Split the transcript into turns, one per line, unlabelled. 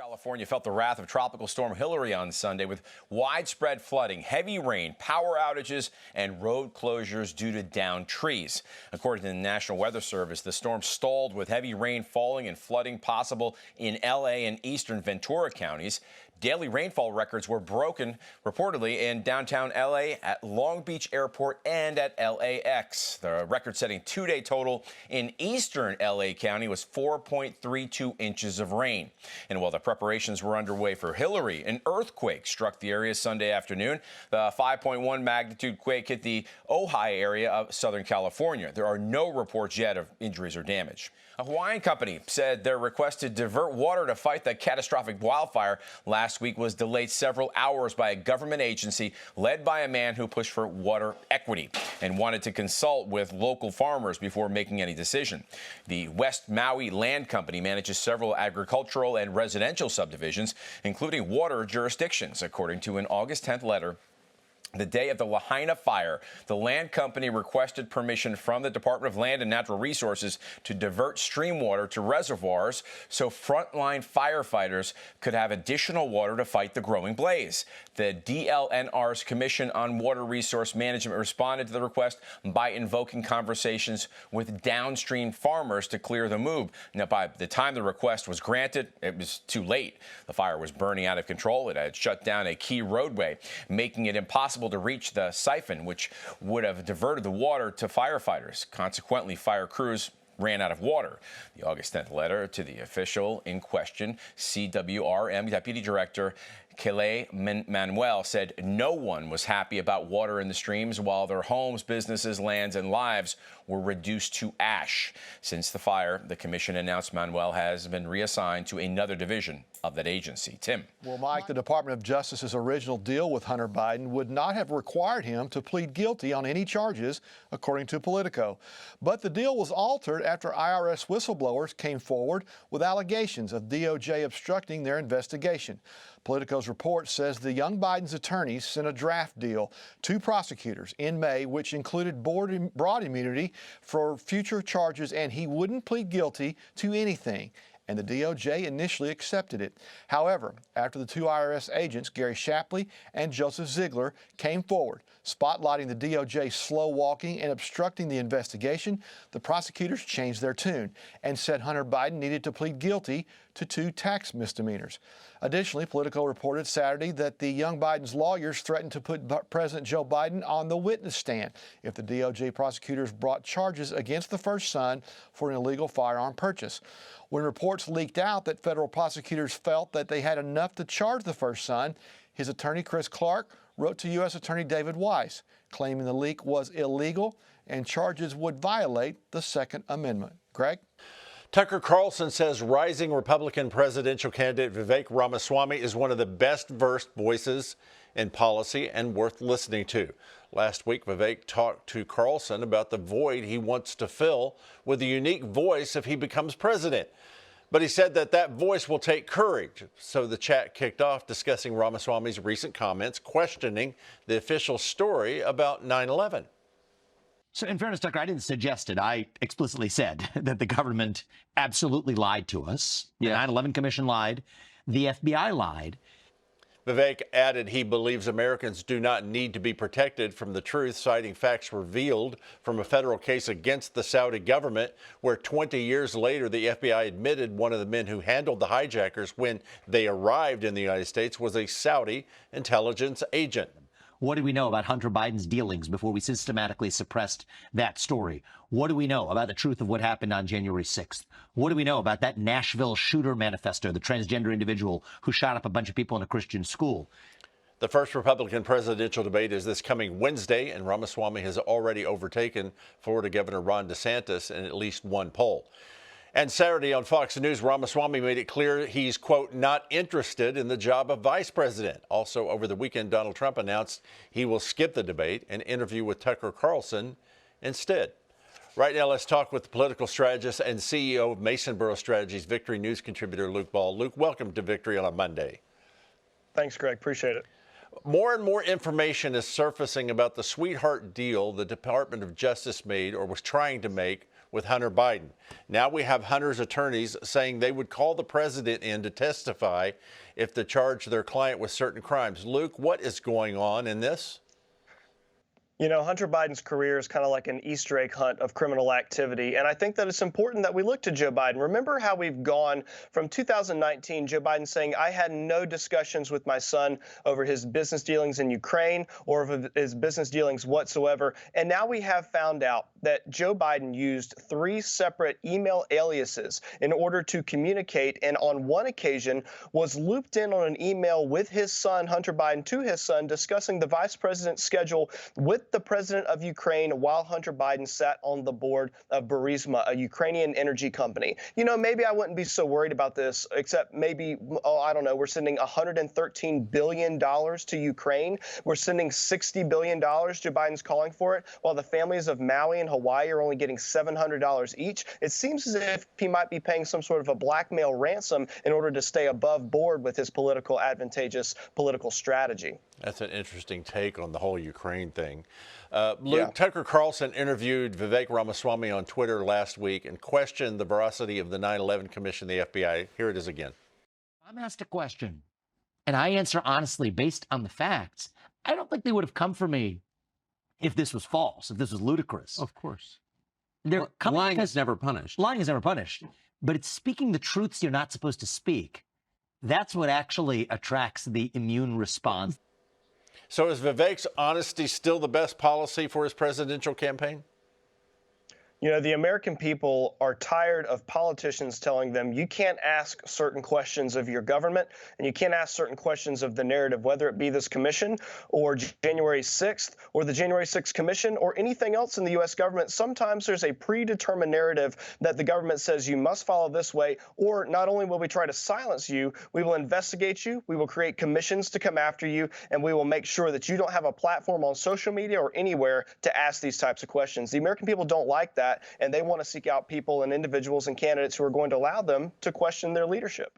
California felt the wrath of Tropical Storm Hilary on Sunday with widespread flooding, heavy rain, power outages, and road closures due to downed trees. According to the National Weather Service, the storm stalled with heavy rain falling and flooding possible in L.A. and eastern Ventura counties. Daily rainfall records were broken, reportedly, in downtown L.A., at Long Beach Airport, and at LAX. The record-setting two-day total in eastern L.A. County was 4.32 inches of rain. And while the preparations were underway for Hilary, an earthquake struck the area Sunday afternoon. The 5.1 magnitude quake hit the Ojai area of Southern California. There are no reports yet of injuries or damage. A Hawaiian company said their request to divert water to fight the catastrophic wildfire last week was delayed several hours by a government agency led by a man who pushed for water equity and wanted to consult with local farmers before making any decision. The West Maui Land Company manages several agricultural and residential subdivisions, including water jurisdictions, according to an August 10th letter. The day of the Lahaina fire, the land company requested permission from the Department of Land and Natural Resources to divert stream water to reservoirs so frontline firefighters could have additional water to fight the growing blaze. The DLNR's Commission on Water Resource Management responded to the request by invoking conversations with downstream farmers to clear the move. Now, by the time the request was granted, it was too late. The fire was burning out of control. It had shut down a key roadway, making it impossible to reach the siphon, which would have diverted the water to firefighters. Consequently, fire crews ran out of water. The August 10th letter to the official in question, CWRM Deputy Director Kele Manuel, said no one was happy about water in the streams while their homes, businesses, lands, and lives were reduced to ash. Since the fire, the commission announced Manuel has been reassigned to another division of that agency. Tim.
Well, Mike, the Department of Justice's original deal with Hunter Biden would not have required him to plead guilty on any charges, according to Politico. But the deal was altered after IRS whistleblowers came forward with allegations of DOJ obstructing their investigation. Politico's report says the young Biden's attorneys sent a draft deal to prosecutors in May, which included broad immunity for future charges, and he wouldn't plead guilty to anything. And the DOJ initially accepted it. However, after the two IRS agents, Gary Shapley and Joseph Ziegler, came forward, spotlighting the DOJ slow-walking and obstructing the investigation, the prosecutors changed their tune and said Hunter Biden needed to plead guilty to 2 tax misdemeanors. Additionally, Politico reported Saturday that the young Biden's lawyers threatened to put President Joe Biden on the witness stand if the DOJ prosecutors brought charges against the first son for an illegal firearm purchase. When reports leaked out that federal prosecutors felt that they had enough to charge the first son, his attorney Chris Clark wrote to U.S. Attorney David Weiss, claiming the leak was illegal and charges would violate the Second Amendment. Greg?
Tucker Carlson says rising Republican presidential candidate Vivek Ramaswamy is one of the best versed voices in policy and worth listening to. Last week, Vivek talked to Carlson about the void he wants to fill with a unique voice if he becomes president. But he said that voice will take courage. So the chat kicked off discussing Ramaswamy's recent comments, questioning the official story about 9/11.
So in fairness, Tucker, I didn't suggest it. I explicitly said that the government absolutely lied to us. The 9/11 Commission lied. The FBI lied.
Vivek added he believes Americans do not need to be protected from the truth, citing facts revealed from a federal case against the Saudi government, where 20 years later, the FBI admitted one of the men who handled the hijackers when they arrived in the United States was a Saudi intelligence agent.
What do we know about Hunter Biden's dealings before we systematically suppressed that story? What do we know about the truth of what happened on January 6th? What do we know about that Nashville shooter manifesto, the transgender individual who shot up a bunch of people in a Christian school?
The first Republican presidential debate is this coming Wednesday, and Ramaswamy has already overtaken Florida Governor Ron DeSantis in at least one poll. And Saturday on Fox News, Ramaswamy made it clear he's, quote, not interested in the job of vice president. Also, over the weekend, Donald Trump announced he will skip the debate and interview with Tucker Carlson instead. Right now, let's talk with the political strategist and CEO of Mason Borough Strategies, Victory News contributor Luke Ball. Luke, welcome to Victory on a Monday.
Thanks, Greg. Appreciate it.
More and more information is surfacing about the sweetheart deal the Department of Justice made or was trying to make with Hunter Biden. Now we have Hunter's attorneys saying they would call the president in to testify if they charge their client with certain crimes. Luke, what is going on in this?
You know, Hunter Biden's career is kind of like an Easter egg hunt of criminal activity. And I think that it's important that we look to Joe Biden. Remember how we've gone from 2019, Joe Biden saying, I had no discussions with my son over his business dealings in Ukraine or of his business dealings whatsoever. And now we have found out that Joe Biden used 3 separate email aliases in order to communicate, and on one occasion was looped in on an email with his son, Hunter Biden, to his son, discussing the vice president's schedule with the president of Ukraine while Hunter Biden sat on the board of Burisma, a Ukrainian energy company. You know, maybe I wouldn't be so worried about this, except maybe, I don't know, we're sending $113 billion to Ukraine. We're sending $60 billion. Joe Biden's calling for it, while the families of Maui and Hawaii are only getting $700 each. It seems as if he might be paying some sort of a blackmail ransom in order to stay above board with his advantageous political strategy.
That's an interesting take on the whole Ukraine thing. Luke, Tucker Carlson interviewed Vivek Ramaswamy on Twitter last week and questioned the veracity of the 9/11 Commission, the FBI. Here it is again.
I'm asked a question, and I answer honestly based on the facts. I don't think they would have come for me if this was false, if this was ludicrous.
Of course.
Lying
is never punished.
Lying is never punished. But it's speaking the truths you're not supposed to speak. That's what actually attracts the immune response.
So is Vivek's honesty still the best policy for his presidential campaign?
You know, the American people are tired of politicians telling them you can't ask certain questions of your government and you can't ask certain questions of the narrative, whether it be this commission or January 6th or the January 6th commission or anything else in the U.S. government. Sometimes there's a predetermined narrative that the government says you must follow this way, or not only will we try to silence you, we will investigate you, we will create commissions to come after you, and we will make sure that you don't have a platform on social media or anywhere to ask these types of questions. The American people don't like that, and they want to seek out people and individuals and candidates who are going to allow them to question their leadership.